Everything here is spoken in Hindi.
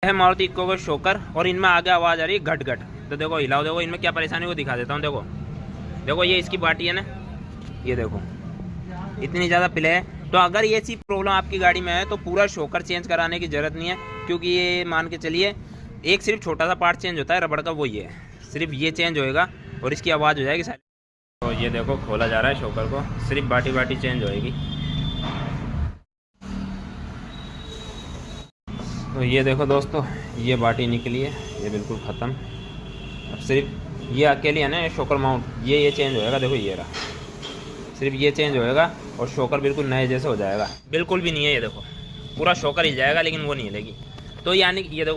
है मारुति इक्को का शोकर और इनमें आगे आवाज़ आ रही है घट घट। तो देखो हिलाओ, देखो इनमें क्या परेशानी को दिखा देता हूँ। देखो देखो ये इसकी बाटी है ना, ये देखो इतनी ज़्यादा प्ले है। तो अगर ये चीज़ प्रॉब्लम आपकी गाड़ी में है तो पूरा शोकर चेंज कराने की ज़रूरत नहीं है, क्योंकि ये मान के चलिए एक सिर्फ छोटा सा पार्ट चेंज होता है रबड़ का, वो ये है, सिर्फ ये चेंज होएगा और इसकी आवाज़ हो जाएगी सारी। तो ये देखो खोला जा रहा है शोकर को, सिर्फ बाटी बाटी चेंज होएगी। तो ये देखो दोस्तों, ये बाटी निकली है, ये बिल्कुल ख़त्म। अब सिर्फ ये अकेली है ना, ये शोकर माउंट, ये चेंज होएगा। देखो ये रहा, सिर्फ ये चेंज होएगा और शोकर बिल्कुल नए जैसे हो जाएगा। बिल्कुल भी नहीं है, ये देखो पूरा शोकर हिल जाएगा लेकिन वो नहीं हिलेगी। तो यानी ये देखो